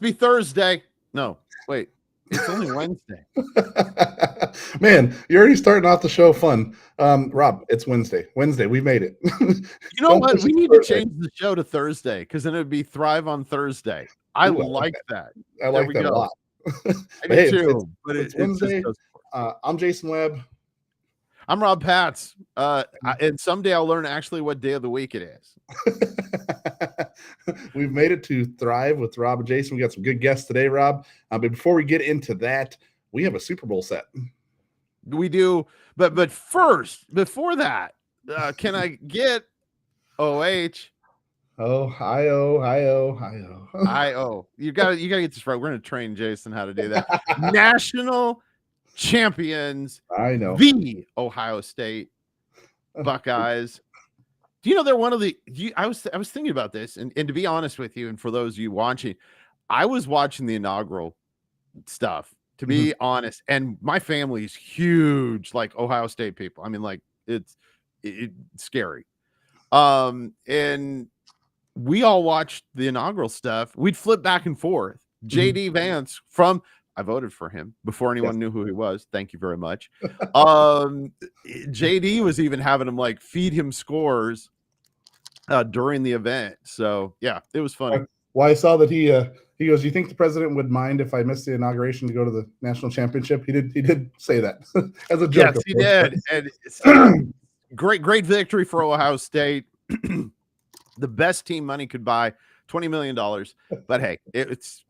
Must be Thursday. No, wait. It's only Wednesday. Man, you're already starting off the show fun. Rob, it's Wednesday. We made it. You know what? We need to change the show to Thursday because then it would be Thrive on Thursday. I like that. I like that a lot. I do too. But it's Wednesday. I'm Jason Webb. I'm Rob Patz. And someday I'll learn actually what day of the week it is. We've made it to Thrive with Rob and Jason. We got some good guests today, Rob. But before we get into that, we have a Super Bowl set. We do. But first, before that, can I get OH? I-O. You gotta get this right. We're gonna train Jason how to do that. National champions. I know. The Ohio State Buckeyes. Do you know they're one of the I was thinking about this, and to be honest with you, and for those of you watching, I was watching the inaugural stuff, to be honest, and my family is huge, like Ohio State people. I mean, like it's scary. And we all watched the inaugural stuff. We'd flip back and forth. JD Vance I voted for him before anyone knew who he was. Thank you very much. JD was even having him like feed him scores during the event. So yeah, it was funny. Well, I saw that he goes, "You think the president would mind if I missed the inauguration to go to the national championship?" He did say that as a joke. Yes, he did. And great victory for Ohio State. The best team money could buy, $20 million. But hey, it's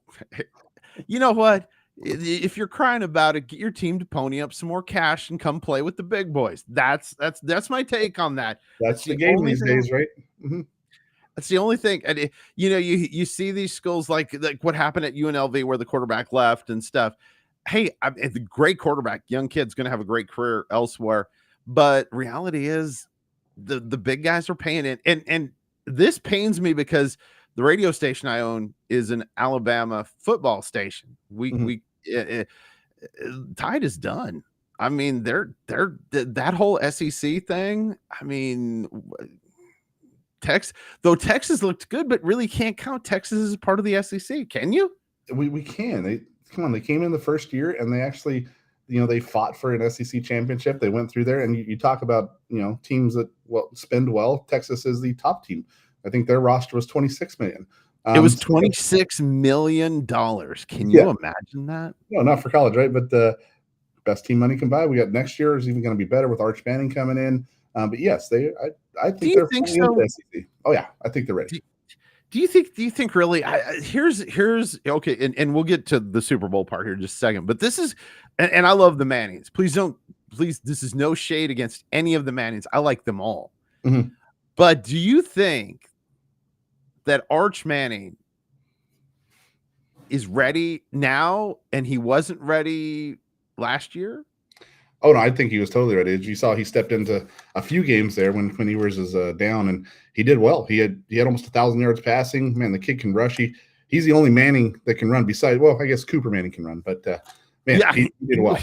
you know what? If you're crying about it, get your team to pony up some more cash and come play with the big boys. That's my take on that. That's the game these days, right? That's the only thing. And you see these schools like what happened at UNLV where the quarterback left and stuff. Hey, the great quarterback, young kid's going to have a great career elsewhere. But reality is the big guys are paying it. And this pains me because the radio station I own is an Alabama football station. Tide is done. I mean, they're that whole SEC thing. I mean, Texas looked good, but really can't count Texas as part of the SEC. Can you? We can. They came in the first year and they actually, they fought for an SEC championship. They went through there, and you talk about, teams that spend well. Texas is the top team. I think their roster was $26 million. It was $26 million. Can you imagine that? No, not for college, right? But the best team money can buy. We got next year is even going to be better with Arch Manning coming in. But yes, I think they're think so? The SEC. Oh yeah, I think they're ready. Do you think really? Here's okay, and we'll get to the Super Bowl part here in just a second. But this is, and I love the Mannings. Please, this is no shade against any of the Mannings. I like them all. But do you think that Arch Manning is ready now and he wasn't ready last year? Oh no, I think he was totally ready. As you saw, he stepped into a few games there when Ewers was down, and he did well. He had almost 1,000 yards passing. Man, the kid can rush. He's the only Manning that can run. Besides, I guess Cooper Manning can run, but man, he did well.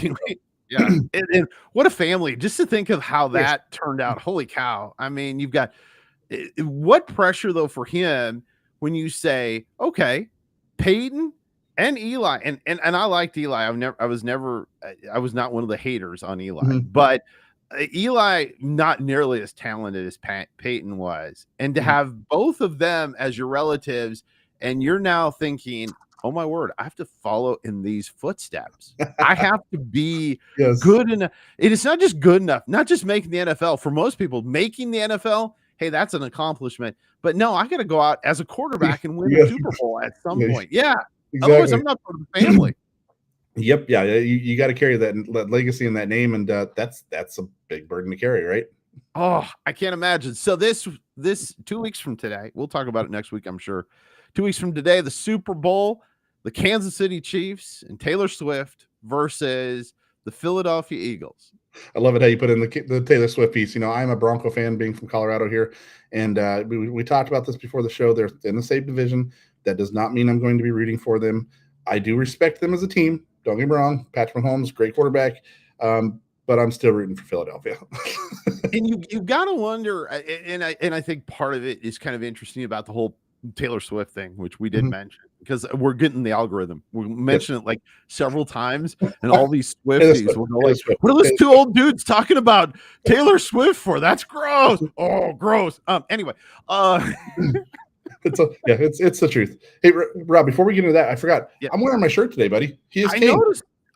Yeah, and what a family! Just to think of how that turned out. Holy cow! I mean, you've got what pressure though for him when you say, okay, Peyton and Eli, and I liked Eli. I was not one of the haters on Eli, but Eli not nearly as talented as Peyton was, and to have both of them as your relatives, and you're now thinking, oh my word, I have to follow in these footsteps. I have to be good enough. It is not just good enough, not just making the NFL. For most people, making the NFL, hey, that's an accomplishment. But no, I got to go out as a quarterback and win a Super Bowl at some point. Yeah. Exactly. Otherwise, I'm not part of the family. Yep. Yeah. You got to carry that legacy and that name. And that's a big burden to carry, right? Oh, I can't imagine. So this 2 weeks from today, we'll talk about it next week, I'm sure. 2 weeks from today, the Super Bowl, the Kansas City Chiefs and Taylor Swift versus the Philadelphia Eagles. I love it how you put in the Taylor Swift piece. I'm a Bronco fan, being from Colorado here, and we talked about this before the show. They're in the same division. That does not mean I'm going to be rooting for them. I do respect them as a team. Don't get me wrong. Patrick Mahomes, great quarterback, but I'm still rooting for Philadelphia. And you got to wonder, and I think part of it is kind of interesting about the whole Taylor Swift thing, which we did mention because we're getting the algorithm. We mentioned it like several times, and all these Swifties will go like, "What are those two old dudes talking about Taylor Swift for? That's gross. Oh, gross." Anyway, it's the truth. Hey, Rob, before we get into that, I forgot. Yeah. I'm wearing my shirt today, buddy. He is king.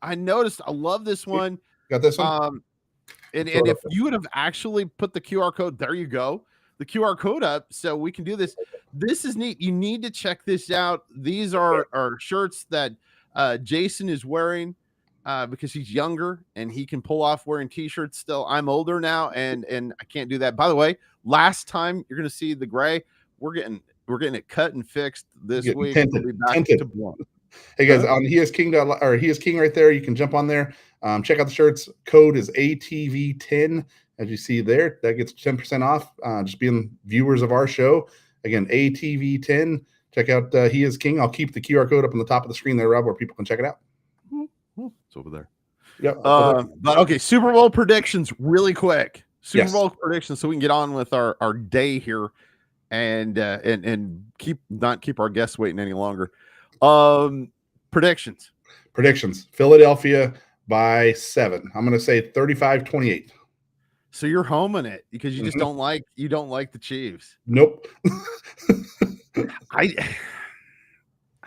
I noticed. I love this one. Got this one. And if you would have actually put the QR code, there you go, the QR code up, so we can do this. This is neat. You need to check this out. These are shirts that Jason is wearing because he's younger and he can pull off wearing t-shirts still. I'm older now and I can't do that. By the way, last time you're going to see the gray, we're getting it cut and fixed this week. We'll be back to blonde. Hey guys, on He Is King or He Is King right there. You can jump on there. Check out the shirts. Code is ATV10. As you see there, that gets 10% off. Just being viewers of our show. Again, ATV10. Check out He Is King. I'll keep the QR code up on the top of the screen there, Rob, where people can check it out. It's over there. Yep. But okay, Super Bowl predictions really quick. Super Bowl predictions, so we can get on with our day here and not keep our guests waiting any longer. Predictions. Philadelphia by 7. I'm going to say 35-28. So you're homing it because you just don't like the Chiefs. Nope. I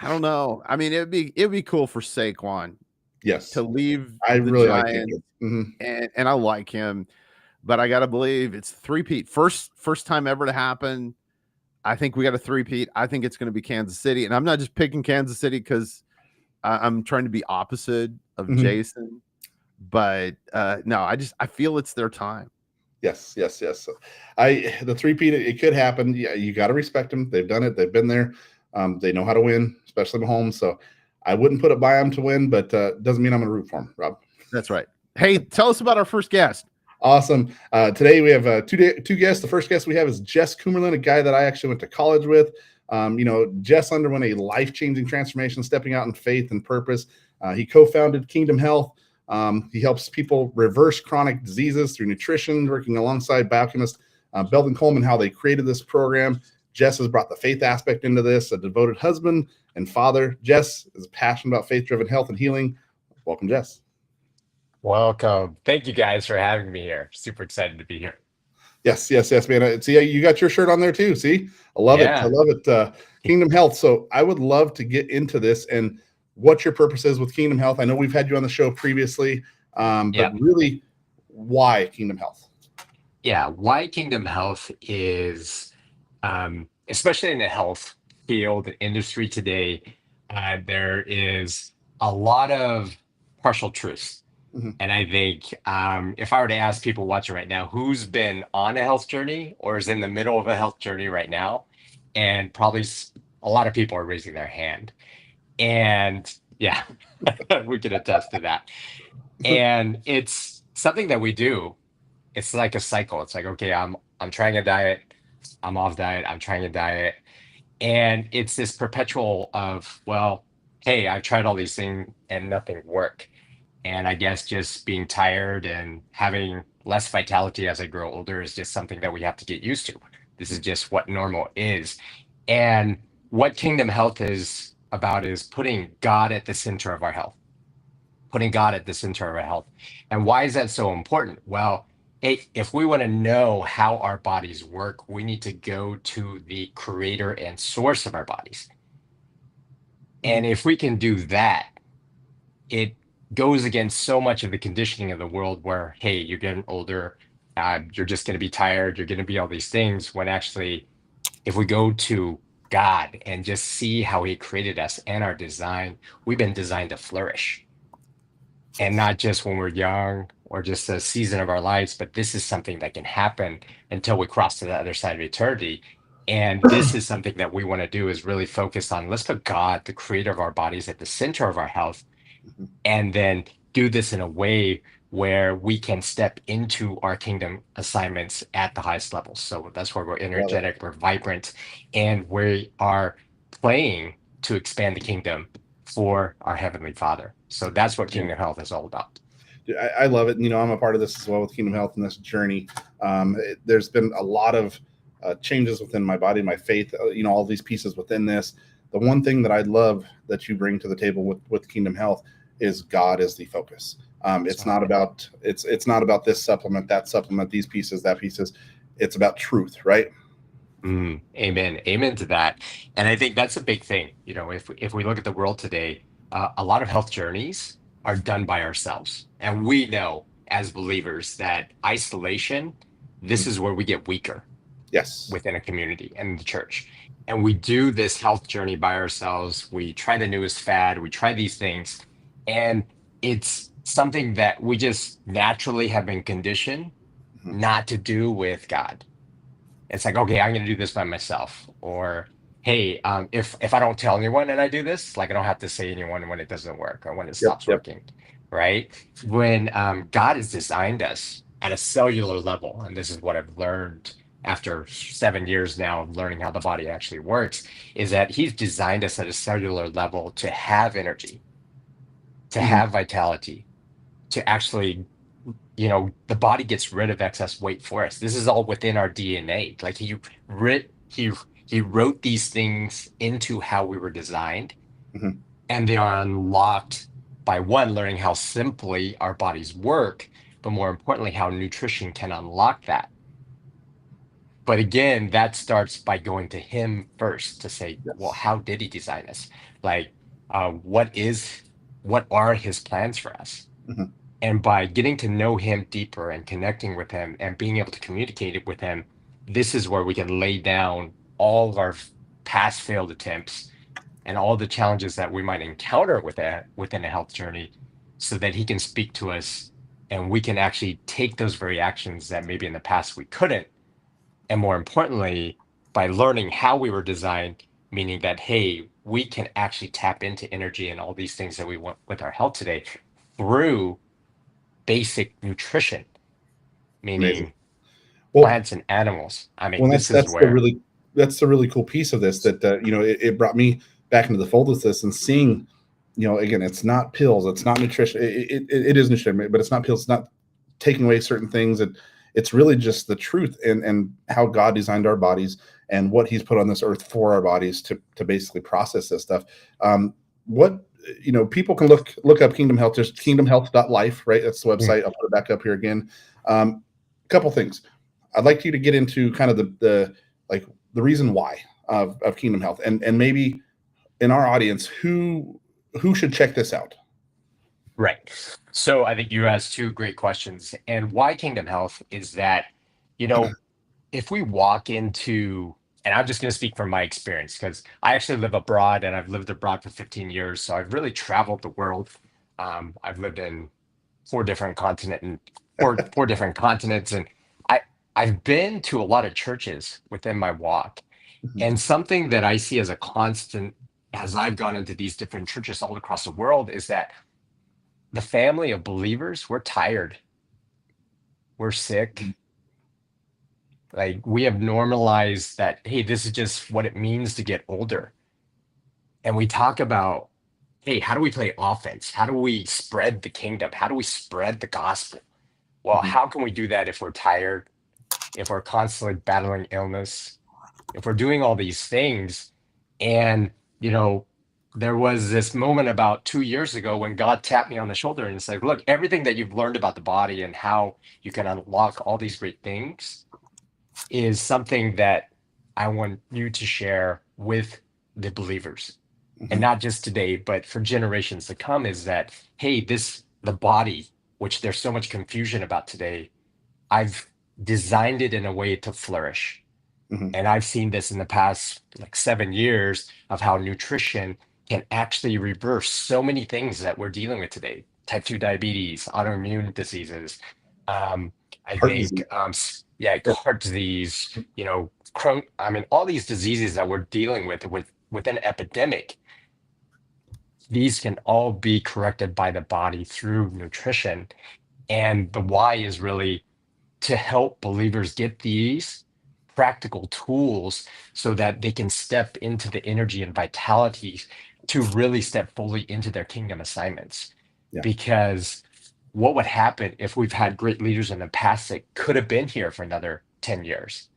don't know. I mean, it'd be cool for Saquon. Yes. To leave. I really like him. And I like him, but I gotta believe it's three-peat. First time ever to happen. I think we got a three-peat. I think it's going to be Kansas City. And I'm not just picking Kansas City because I'm trying to be opposite of Jason. But no, I feel it's their time. Yes. The three-peat, it could happen. Yeah, you got to respect them. They've done it. They've been there. They know how to win, especially Mahomes. So I wouldn't put it by them to win, but doesn't mean I'm going to root for them, Rob. That's right. Hey, tell us about our first guest. Awesome. Today we have two guests. The first guest we have is Jess Coomerlin, a guy that I actually went to college with. Jess underwent a life-changing transformation, stepping out in faith and purpose. He co-founded Kingdom Health. He helps people reverse chronic diseases through nutrition, working alongside biochemist Belden Coleman, how they created this program. Jess has brought the faith aspect into this, a devoted husband and father. Jess is passionate about faith-driven health and healing. Welcome, Jess. Welcome. Thank you guys for having me here. Super excited to be here. Yes, man. See, you got your shirt on there too. See, I love it. Kingdom Health. So I would love to get into this and what your purpose is with Kingdom Health. I know we've had you on the show previously, but really, why Kingdom Health? Yeah, why Kingdom Health is, especially in the health field and industry today, there is a lot of partial truths. And I think if I were to ask people watching right now, who's been on a health journey or is in the middle of a health journey right now, and probably a lot of people are raising their hand. And yeah, we can attest to that. And it's something that we do. It's like a cycle. It's like, okay, I'm trying a diet, I'm off diet, I'm trying a diet. And it's this perpetual of, well, hey, I've tried all these things and nothing worked. And I guess just being tired and having less vitality as I grow older is just something that we have to get used to. This is just what normal is. And what Kingdom Health is about is putting God at the center of our health. And why is that so important? Well, if we want to know how our bodies work, we need to go to the creator and source of our bodies. And if we can do that, it goes against so much of the conditioning of the world where, hey, you're getting older, you're just going to be tired, you're going to be all these things, when actually, if we go to God and just see how he created us and our design, we've been designed to flourish. And not just when we're young or just a season of our lives, but this is something that can happen until we cross to the other side of eternity. And this is something that we want to do, is really focus on, let's put God, the creator of our bodies, at the center of our health, and then do this in a way where we can step into our kingdom assignments at the highest levels. So that's where we're energetic, we're vibrant, and we are playing to expand the kingdom for our Heavenly Father. So that's what Kingdom Health is all about. I love it. I'm a part of this as well with Kingdom Health and this journey. There's been a lot of changes within my body, my faith, all these pieces within this. The one thing that I love that you bring to the table with Kingdom Health is God is the focus. It's not about this supplement, that supplement, these pieces, that pieces. It's about truth, right? Amen. Amen to that. And I think that's a big thing. If we look at the world today, a lot of health journeys are done by ourselves. And we know as believers that isolation, this is where we get weaker. Yes. Within a community and the church. And we do this health journey by ourselves. We try the newest fad, we try these things. And it's something that we just naturally have been conditioned not to do with God. It's like, okay, I'm going to do this by myself. Or, hey, if I don't tell anyone and I do this, like I don't have to say anyone when it doesn't work or when it stops working, right? When God has designed us at a cellular level, and this is what I've learned after 7 years now of learning how the body actually works, is that he's designed us at a cellular level to have energy, to have vitality, to actually, the body gets rid of excess weight for us. This is all within our DNA. Like he wrote these things into how we were designed, and they are unlocked by learning how simply our bodies work, but more importantly, how nutrition can unlock that. But again, that starts by going to him first to say, well, how did he design us? Like, what are his plans for us? And by getting to know him deeper and connecting with him and being able to communicate with him, this is where we can lay down all of our past failed attempts and all the challenges that we might encounter within a health journey, so that he can speak to us and we can actually take those very actions that maybe in the past we couldn't. And more importantly, by learning how we were designed, meaning that, hey, we can actually tap into energy and all these things that we want with our health today through basic nutrition, meaning plants and animals. I mean, that's the really cool piece of this, that it brought me back into the fold with this, and seeing, again, it's not pills, it's not nutrition. It is nutrition, but it's not pills. It's not taking away certain things. It's really just the truth and how God designed our bodies and what he's put on this earth for our bodies to basically process this stuff. People can look up Kingdom Health, just kingdomhealth.life, right? That's the website. I'll put it back up here again. A couple things. I'd like you to get into kind of the reason why of Kingdom Health, and maybe in our audience, who should check this out. Right. So I think you asked two great questions. And why Kingdom Health is that, if we walk into, and I'm just going to speak from my experience, because I actually live abroad and I've lived abroad for 15 years. So I've really traveled the world. I've lived in four different continents, and I've been to a lot of churches within my walk. And something that I see as a constant as I've gone into these different churches all across the world is that the family of believers, we're tired. We're sick. Like, we have normalized that, hey, this is just what it means to get older. And we talk about, hey, how do we play offense? How do we spread the kingdom? How do we spread the gospel? Well, how can we do that if we're tired, if we're constantly battling illness, if we're doing all these things? And, there was this moment about 2 years ago when God tapped me on the shoulder and said, look, everything that you've learned about the body and how you can unlock all these great things is something that I want you to share with the believers. And not just today, but for generations to come, is that, hey, the body, which there's so much confusion about today, I've designed it in a way to flourish. And I've seen this in the past 7 years of how nutrition can actually reverse so many things that we're dealing with today. Type 2 diabetes, autoimmune diseases, heart disease, Crohn, all these diseases that we're dealing with an epidemic. These can all be corrected by the body through nutrition. And the why is really to help believers get these practical tools so that they can step into the energy and vitality to really step fully into their kingdom assignments. Because what would happen if we've had great leaders in the past that could have been here for another 10 years?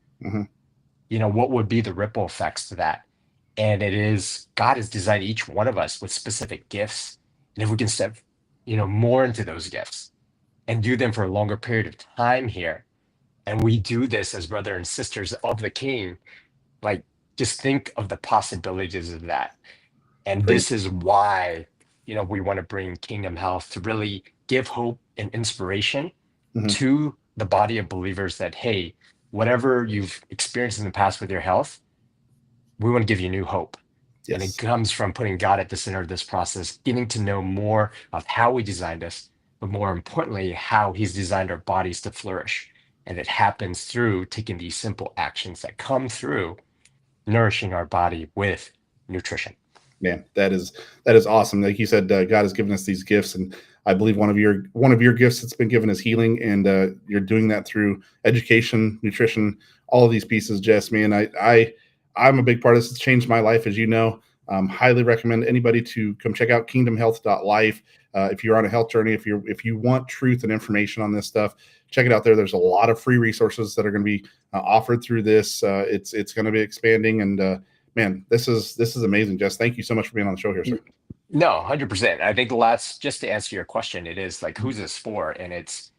what would be the ripple effects to that? And it is, God has designed each one of us with specific gifts. And if we can step, more into those gifts and do them for a longer period of time here, and we do this as brother and sisters of the King, like just think of the possibilities of that. And Great. this is why, we want to bring Kingdom Health to really give hope and inspiration to the body of believers that, hey, whatever you've experienced in the past with your health, we want to give you new hope. Yes. And it comes from putting God at the center of this process, getting to know more of how we designed us, but more importantly, how he's designed our bodies to flourish. And it happens through taking these simple actions that come through nourishing our body with nutrition. Man, that is awesome. Like you said, God has given us these gifts, and I believe one of your gifts that's been given is healing, and you're doing that through education, nutrition, all of these pieces. Jess, man, I'm a big part of this. It's changed my life, as you know. Highly recommend anybody to come check out kingdomhealth.life. If you're on a health journey, if you want truth and information on this stuff, check it out there. There's a lot of free resources that are going to be offered through this. It's going to be expanding, and man, this is amazing, Jess. Thank you so much for being on the show here, sir. No, 100%. I think just to answer your question, it is like, who's this for? And it's,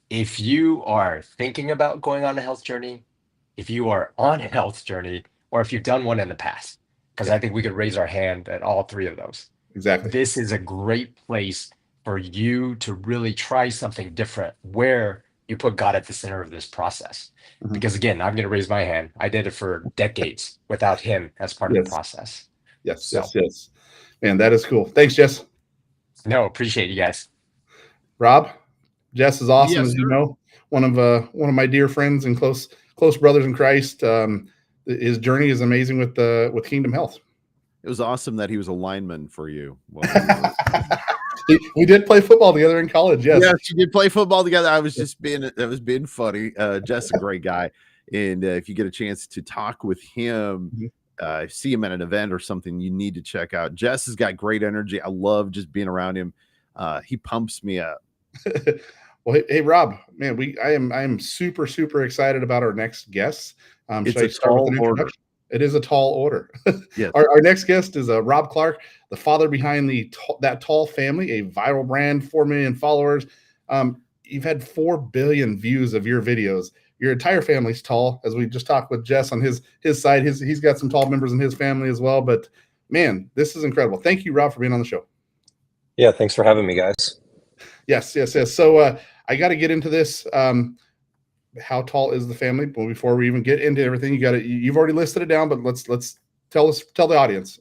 if you are thinking about going on a health journey, if you are on a health journey, or if you've done one in the past, because I think we could raise our hand at all three of those. Exactly. This is a great place for you to really try something different where you put God at the center of this process. Because again, I'm going to raise my hand. I did it for decades without him as part of the process. Yes. Man, that is cool. Thanks, Jess. No, appreciate you guys. Rob, Jess is awesome, Yes, as sir. you know. One of my dear friends and close brothers in Christ. His journey is amazing with Kingdom Health. It was awesome that he was a lineman for you. We did play football together in college. Yes, you did play football together. I was being funny. Jess is a great guy, and if you get a chance to talk with him, see him at an event or something, you need to check out. Jess has got great energy. I love just being around him. He pumps me up. Well, hey Rob, man, I am super excited about our next guest. It's a tall order. It is a tall order. Yes. Our next guest is Rob Clark, the father behind that Tall Family, a viral brand, 4 million followers. You've had 4 billion views of your videos. Your entire family's tall, as we just talked with Jess on his side. He's got some tall members in his family as well. But man, this is incredible. Thank you, Rob, for being on the show. Yeah, thanks for having me, guys. Yes. So I got to get into this. How tall is the family? But before we even get into everything, you've already listed it down, but let's tell the audience.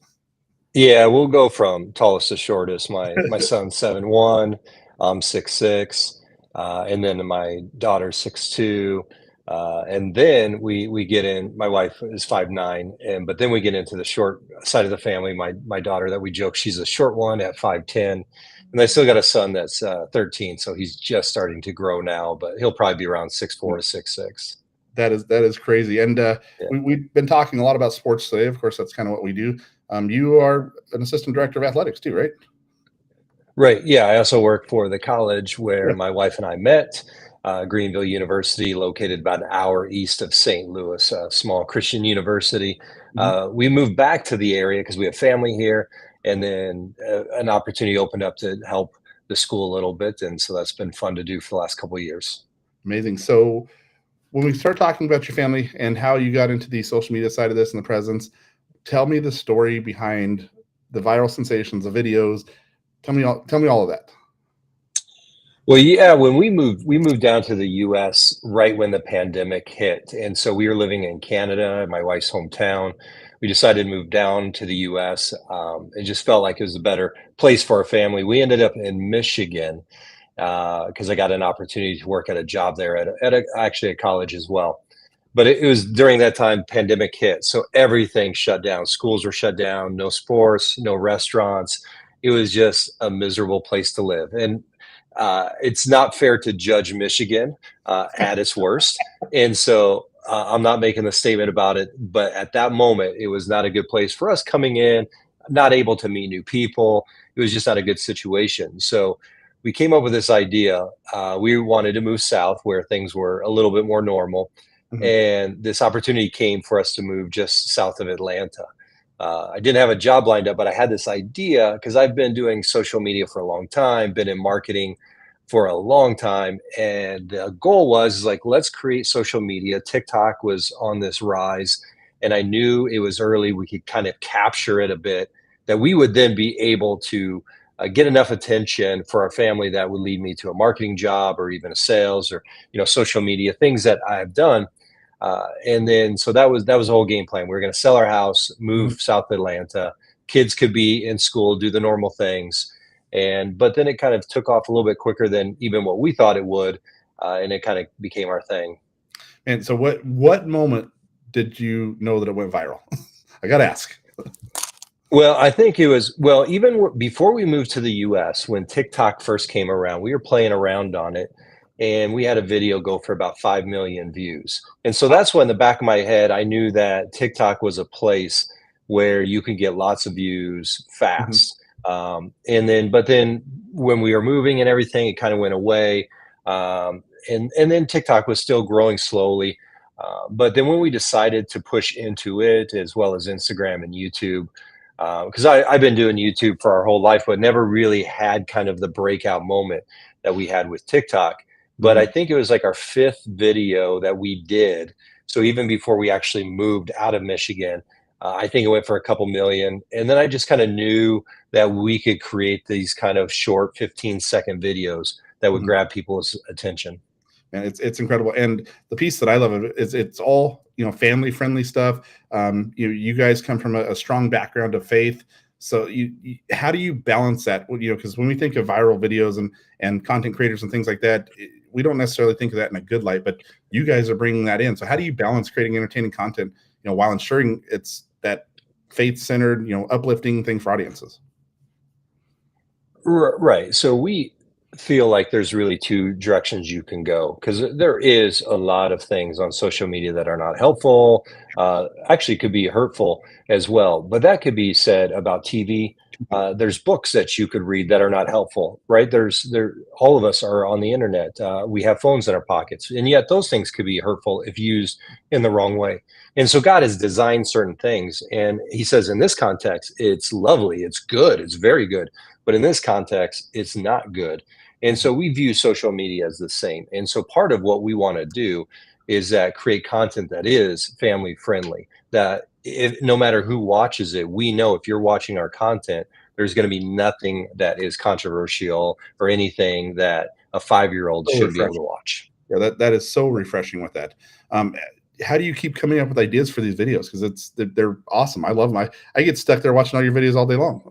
Yeah, we'll go from tallest to shortest. My son's 7'1", I'm 6'6", and then my daughter's 6'2", and then we get in. My wife is 5'9", but then we get into the short side of the family. My daughter, that we joke, she's a short one at 5'10". And I still got a son that's 13, so he's just starting to grow now, but he'll probably be around 6'4" to 6'6". That is crazy. And we've been talking a lot about sports today. Of course, that's kind of what we do. You are an assistant director of athletics too, right? Right. Yeah. I also work for the college where my wife and I met, Greenville University, located about an hour east of St. Louis, a small Christian university. We moved back to the area because we have family here. And then an opportunity opened up to help the school a little bit. And so that's been fun to do for the last couple of years. Amazing. So when we start talking about your family and how you got into the social media side of this and the presence, tell me the story behind the viral sensations, the videos. Tell me all of that. Well, yeah, when we moved down to the U.S. right when the pandemic hit. And so we were living in Canada, my wife's hometown. We decided to move down to the U.S. It just felt like it was a better place for our family. We ended up in Michigan because I got an opportunity to work at a job there at actually a college as well. But it was during that time pandemic hit. So everything shut down. Schools were shut down, no sports, no restaurants. It was just a miserable place to live. And it's not fair to judge Michigan at its worst. And so I'm not making a statement about it, but at that moment, it was not a good place for us coming in, not able to meet new people. It was just not a good situation. So we came up with this idea. We wanted to move south where things were a little bit more normal. And this opportunity came for us to move just south of Atlanta. I didn't have a job lined up, but I had this idea because I've been doing social media for a long time, been in marketing for a long time. And the goal was like, let's create social media. TikTok was on this rise, and I knew it was early. We could kind of capture it a bit, that we would then be able to get enough attention for our family that would lead me to a marketing job or even a sales or, social media things that I've done. And then, so that was the whole game plan. We were going to sell our house, move South Atlanta. Kids could be in school, do the normal things. But then it kind of took off a little bit quicker than even what we thought it would. And it kind of became our thing. And so what moment did you know that it went viral? I got to ask. Well, I think it was, even before we moved to the US, when TikTok first came around, we were playing around on it, and we had a video go for about 5 million views. And so that's when in the back of my head, I knew that TikTok was a place where you can get lots of views fast. But then when we were moving and everything, it kind of went away. And then TikTok was still growing slowly. But then when we decided to push into it, as well as Instagram and YouTube, because I've been doing YouTube for our whole life, but never really had kind of the breakout moment that we had with TikTok. But I think it was like our 5th video that we did. So even before we actually moved out of Michigan, I think it went for a couple million. And then I just kind of knew that we could create these kind of short 15-second videos that would grab people's attention. And it's incredible. And the piece that I love of it is it's all, family friendly stuff. You guys come from a strong background of faith. So how do you balance that? Because when we think of viral videos and content creators and things like that, we don't necessarily think of that in a good light, but you guys are bringing that in. So how do you balance creating entertaining content, while ensuring it's that faith-centered, uplifting thing for audiences? Right. So we feel like there's really 2 directions you can go, because there is a lot of things on social media that are not helpful, actually could be hurtful as well. But that could be said about TV. There's books that you could read that are not helpful, right? All of us are on the internet. We have phones in our pockets, and yet those things could be hurtful if used in the wrong way. And so God has designed certain things, and he says in this context, it's lovely, it's good, it's very good. But in this context, it's not good. And so we view social media as the same. And so part of what we want to do is that create content that is family friendly, that no matter who watches it, we know if you're watching our content, there's going to be nothing that is controversial or anything that a 5-year-old should be able to watch. Yeah, that is so refreshing with that. How do you keep coming up with ideas for these videos? Because they're awesome. I love them. I get stuck there watching all your videos all day long.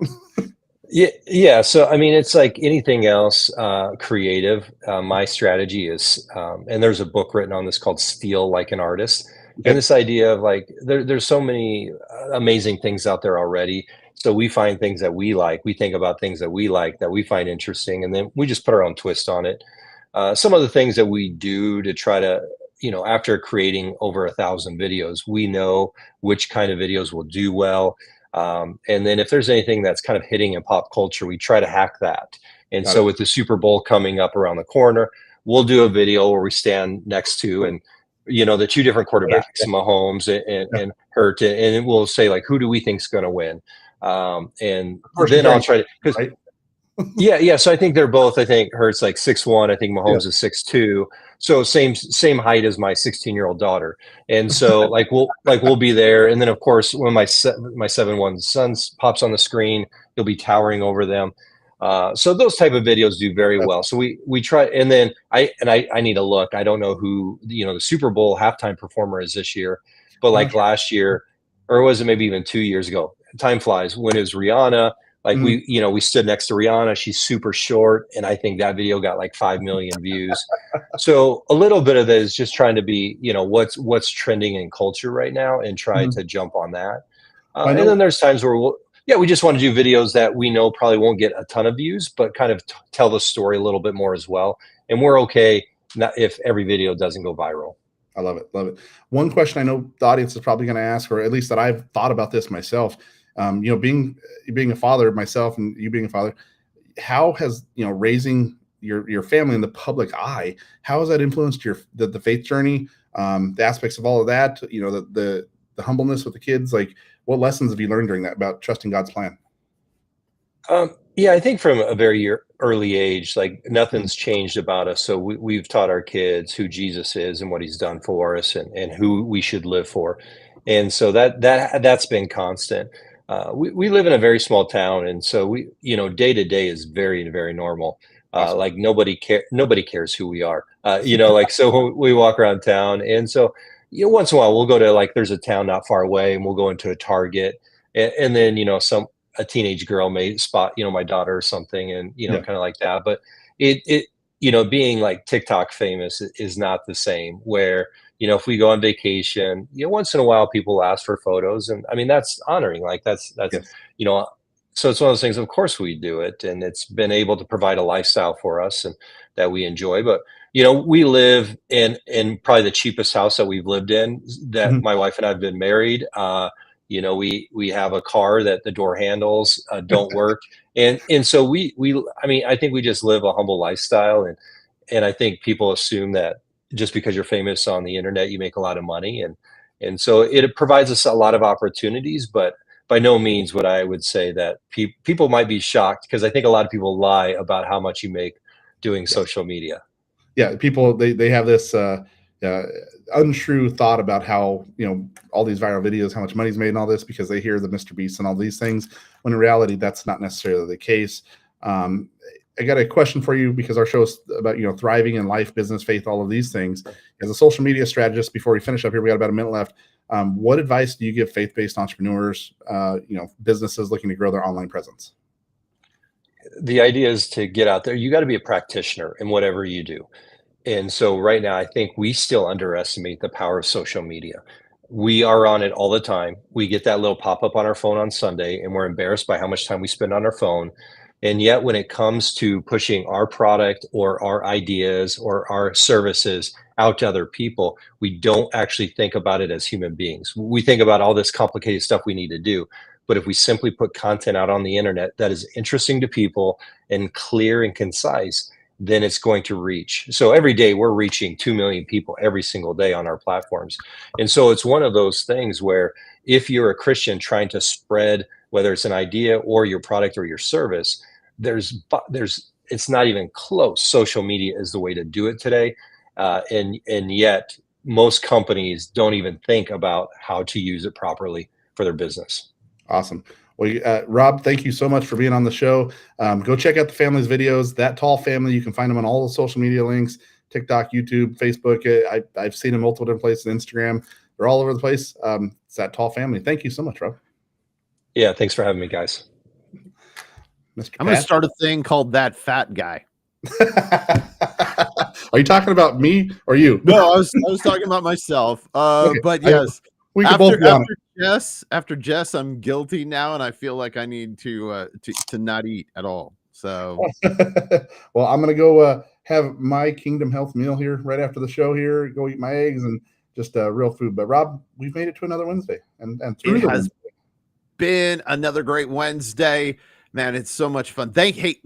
Yeah. So, I mean, it's like anything else creative. My strategy is, and there's a book written on this called Steal Like an Artist. Okay. And this idea of like, there's so many amazing things out there already. So we find things that we like. We think about things that we like, that we find interesting, and then we just put our own twist on it. Some of the things that we do to try to, after creating over 1,000 videos, we know which kind of videos will do well. And then if there's anything that's kind of hitting in pop culture, we try to hack that. And so with the Super Bowl coming up around the corner, we'll do a video where we stand next to, and, the 2 different quarterbacks, Mahomes and Hurt, and we'll say like, who do we think is going to win? And then I'll try to, because yeah. So I think they're both, I think Hurt's like 6'1", I think Mahomes is 6'2". So same height as my 16-year-old daughter. And so we'll be there. And then of course, when my 7'1" son pops on the screen, he'll be towering over them. So those type of videos do very well. So we try, and then I need to look. I don't know who, the Super Bowl halftime performer is this year, but like last year, or was it maybe even 2 years ago? Time flies. When it was Rihanna, like we stood next to Rihanna. She's super short, and I think that video got like 5 million views. So a little bit of it is just trying to be, what's trending in culture right now, and try to jump on that. And then there's times where we just want to do videos that we know probably won't get a ton of views, but kind of tell the story a little bit more as well. And we're okay if every video doesn't go viral. I love it. Love it. One question I know the audience is probably going to ask, or at least that I've thought about this myself, being a father myself and you being a father, how has, raising your family in the public eye. How has that influenced the faith journey, the aspects of all of that, you know, the humbleness with the kids? Like, what lessons have you learned during that about trusting God's plan? Yeah, I think from a very early age, like nothing's changed about us. So we've taught our kids who Jesus is and what he's done for us, and who we should live for. And so that's been constant. We live in a very small town, and so day to day is very, very normal. Awesome. Like nobody cares who we are. Like, so we walk around town, and so once in a while we'll go to, like, there's a town not far away, and we'll go into a Target, and then a teenage girl may spot my daughter or something, and Yeah. kind of like that. But it being like TikTok famous is not the same. Where if we go on vacation, once in a while people ask for photos, and I mean, that's honoring. Like, that's Yes. so it's one of those things. Of course we do it, and it's been able to provide a lifestyle for us and that we enjoy. But we live in probably the cheapest house that we've lived in, that Mhm. my wife and I have been married. We have a car that the door handles don't work, and so I mean, I think we just live a humble lifestyle, and I think people assume that just because you're famous on the internet, you make a lot of money, and so it provides us a lot of opportunities. But by no means would I would say that people might be shocked, because I think a lot of people lie about how much you make doing social media. Yeah, people, they have this uh, untrue thought about how, all these viral videos, how much money's made and all this, because they hear the Mr. Beast and all these things, when in reality that's not necessarily the case. um, I got a question for you, because our show is about thriving in life, business, faith, all of these things. As a social media strategist, before we finish up here, we got about a minute left. What advice do you give faith-based entrepreneurs, businesses looking to grow their online presence? The idea is to get out there. You got to be a practitioner in whatever you do. And so right now, I think we still underestimate the power of social media. We are on it all the time. We get that little pop-up on our phone on Sunday, and we're embarrassed by how much time we spend on our phone. And yet, when it comes to pushing our product or our ideas or our services out to other people, we don't actually think about it as human beings. We think about all this complicated stuff we need to do. But if we simply put content out on the internet that is interesting to people and clear and concise, then it's going to reach. So every day we're reaching 2 million people every single day on our platforms. And so it's one of those things where, if you're a Christian trying to spread, whether it's an idea or your product or your service, it's not even close. Social media is the way to do it today. And yet most companies don't even think about how to use it properly for their business. Awesome. Well, Rob, thank you so much for being on the show. Go check out the family's videos. That Tall Family, you can find them on all the social media links: TikTok, YouTube, Facebook. I've seen them multiple different places, Instagram. They're all over the place. It's That Tall Family. Thank you so much, Rob. Yeah, thanks for having me, guys. Mr. I'm going to start a thing called That Fat Guy. Are you talking about me or you? No, I was talking about myself. Okay. But yes, We can both be on it. after Jess, I'm guilty now, and I feel like I need to not eat at all. So, well, I'm gonna go have my Kingdom Health meal here right after the show. Here, go eat my eggs and just real food. But Rob, we've made it to another Wednesday, and through it the has Wednesday. been another great Wednesday. Man, it's so much fun. Hey,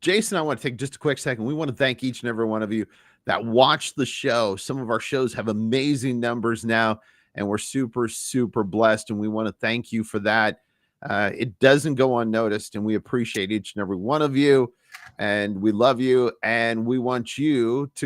Jason, I want to take just a quick second. We want to thank each and every one of you that watch the show. Some of our shows have amazing numbers now, and we're super, super blessed, and we want to thank you for that. It doesn't go unnoticed, and we appreciate each and every one of you, and we love you, and we want you to